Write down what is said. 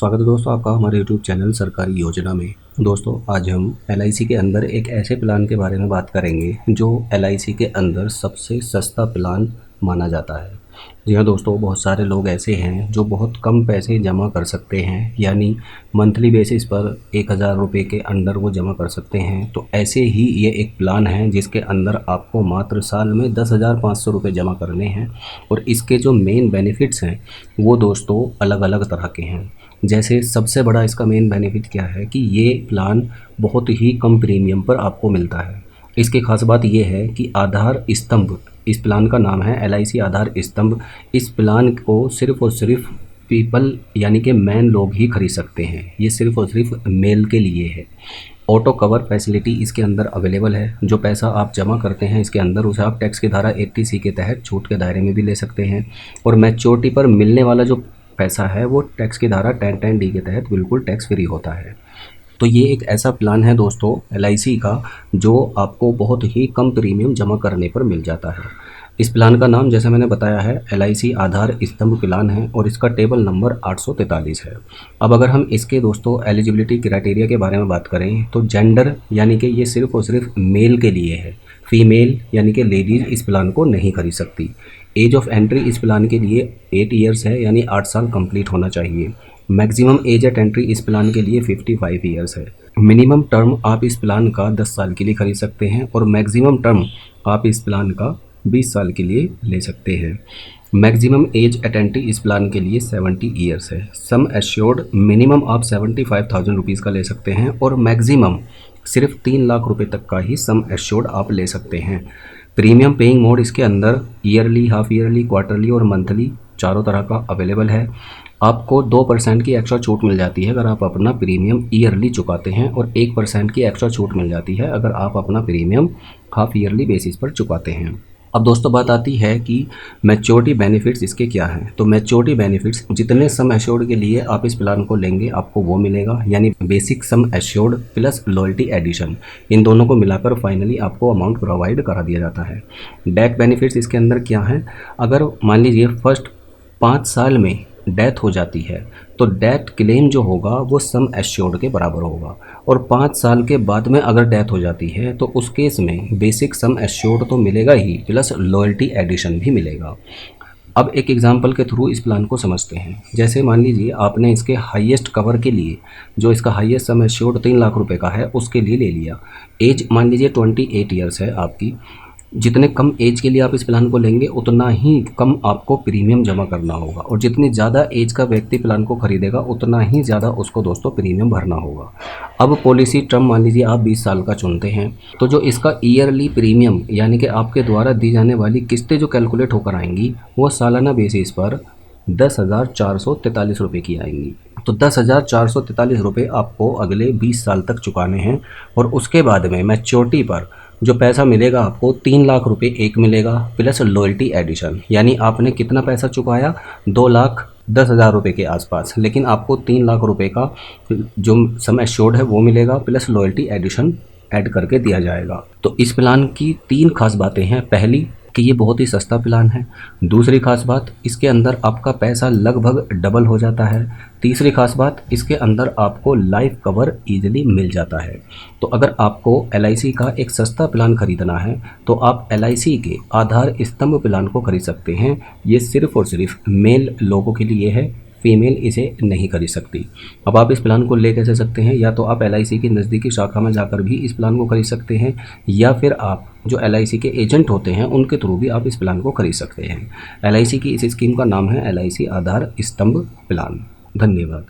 स्वागत है दोस्तों आपका हमारे YouTube चैनल सरकारी योजना में। दोस्तों आज हम LIC के अंदर एक ऐसे प्लान के बारे में बात करेंगे जो LIC के अंदर सबसे सस्ता प्लान माना जाता है। जी हाँ दोस्तों, बहुत सारे लोग ऐसे हैं जो बहुत कम पैसे जमा कर सकते हैं, यानी मंथली बेसिस पर 1000 रुपये के अंडर वो जमा कर सकते हैं। तो ऐसे ही ये एक प्लान है जिसके अंदर आपको मात्र साल में 10,500 रुपये जमा करने हैं और इसके जो मेन बेनिफिट्स हैं वो दोस्तों अलग अलग तरह के हैं। जैसे सबसे बड़ा इसका मेन बेनिफिट क्या है कि ये प्लान बहुत ही कम प्रीमियम पर आपको मिलता है। इसकी खास बात ये है कि आधार स्तंभ, इस प्लान का नाम है LIC आधार स्तंभ। इस प्लान को सिर्फ़ और सिर्फ पीपल यानी कि मैन लोग ही खरीद सकते हैं। ये सिर्फ़ और सिर्फ मेल के लिए है। ऑटो कवर फैसिलिटी इसके अंदर अवेलेबल है। जो पैसा आप जमा करते हैं इसके अंदर उसे आप टैक्स की धारा 80C के तहत छूट के दायरे में भी ले सकते हैं और मैच्योरिटी पर मिलने वाला जो पैसा है वो टैक्स की धारा 10(10)D के तहत बिल्कुल टैक्स फ्री होता है। तो ये एक ऐसा प्लान है दोस्तों LIC का जो आपको बहुत ही कम प्रीमियम जमा करने पर मिल जाता है। इस प्लान का नाम जैसे मैंने बताया है LIC आधार स्तंभ प्लान है और इसका टेबल नंबर 843 है। अब अगर हम इसके दोस्तों एलिजिबिलिटी क्राइटेरिया के बारे में बात करें तो जेंडर यानी कि ये सिर्फ और सिर्फ मेल के लिए है। फीमेल यानी कि लेडीज़ इस प्लान को नहीं खरीद सकती। एज ऑफ एंट्री इस प्लान के लिए 8 ईयर्स है, यानी 8 साल कंप्लीट होना चाहिए। मैक्सिमम एज एट एंट्री इस प्लान के लिए 55 ईयर्स है। मिनिमम टर्म आप इस प्लान का 10 साल के लिए खरीद सकते हैं और मैक्सिमम टर्म आप इस प्लान का 20 साल के लिए ले सकते हैं। मैक्सिमम एज एट एंट्री इस प्लान के लिए 70 ईयर्स है। सम एश्योर्ड मिनिमम आप 75,000 रुपीज़ का ले सकते हैं और मैक्सिमम सिर्फ 3 लाख रुपए तक का ही सम एश्योर्ड आप ले सकते हैं। प्रीमियम पेइंग मोड इसके अंदर ईयरली, हाफ ईयरली, क्वार्टरली और मंथली चारों तरह का अवेलेबल है। आपको 2% की एक्स्ट्रा छूट मिल जाती है अगर आप अपना प्रीमियम ईयरली चुकाते हैं और 1% की एक्स्ट्रा छूट मिल जाती है अगर आप अपना प्रीमियम हाफ ईयरली बेसिस पर चुकाते हैं। अब दोस्तों बात आती है कि मैच्योरिटी बेनिफिट्स इसके क्या हैं। तो मैच्योरिटी बेनिफिट्स जितने सम एश्योर्ड के लिए आप इस प्लान को लेंगे आपको वो मिलेगा, यानी basic sum assured plus loyalty addition, इन दोनों को मिलाकर फाइनली आपको अमाउंट प्रोवाइड करा दिया जाता है। डेथ बेनिफिट्स इसके अंदर क्या हैं, अगर मान लीजिए फर्स्ट 5 साल में डेथ हो जाती है तो डेथ क्लेम जो होगा वो सम एश्योर्ड के बराबर होगा और 5 साल के बाद में अगर डेथ हो जाती है तो उस केस में बेसिक सम एश्योर्ड तो मिलेगा ही प्लस लॉयल्टी एडिशन भी मिलेगा। अब एक एग्जांपल के थ्रू इस प्लान को समझते हैं। जैसे मान लीजिए आपने इसके हाईएस्ट कवर के लिए, जो इसका हाईएस्ट सम एश्योर्ड 3 लाख रुपए का है, उसके लिए ले लिया। एज मान लीजिए 28 ईयर्स है आपकी। जितने कम एज के लिए आप इस प्लान को लेंगे उतना ही कम आपको प्रीमियम जमा करना होगा और जितनी ज़्यादा एज का व्यक्ति प्लान को खरीदेगा उतना ही ज़्यादा उसको दोस्तों प्रीमियम भरना होगा। अब पॉलिसी टर्म मान लीजिए आप 20 साल का चुनते हैं तो जो इसका ईयरली प्रीमियम यानी कि आपके द्वारा दी जाने वाली किस्तें जो कैलकुलेट होकर आएंगी वो सालाना बेसिस पर 10,443 रुपये की आएंगी। तो 10,443 रुपये आपको अगले 20 साल तक चुकाने हैं और उसके बाद में मैच्योरिटी पर जो पैसा मिलेगा आपको 3 लाख रुपए एक मिलेगा प्लस लॉयल्टी एडिशन, यानी आपने कितना पैसा चुकाया 2,10,000 रुपये के आसपास, लेकिन आपको 3 लाख रुपए का जो सम एश्योर्ड है वो मिलेगा प्लस लॉयल्टी एडिशन ऐड करके दिया जाएगा। तो इस प्लान की 3 खास बातें हैं। पहली कि ये बहुत ही सस्ता प्लान है। दूसरी खास बात, इसके अंदर आपका पैसा लगभग डबल हो जाता है। तीसरी खास बात, इसके अंदर आपको लाइफ कवर ईजिली मिल जाता है। तो अगर आपको LIC का एक सस्ता प्लान खरीदना है तो आप LIC के आधार स्तंभ प्लान को खरीद सकते हैं। ये सिर्फ और सिर्फ मेल लोगों के लिए है, फीमेल इसे नहीं खरीद सकती। अब आप इस प्लान को ले कैसे सकते हैं, या तो आप LIC की नज़दीकी शाखा में जाकर भी इस प्लान को खरीद सकते हैं या फिर आप जो LIC के एजेंट होते हैं उनके थ्रू भी आप इस प्लान को खरीद सकते हैं। LIC की इस स्कीम का नाम है LIC आधार स्तंभ प्लान। धन्यवाद।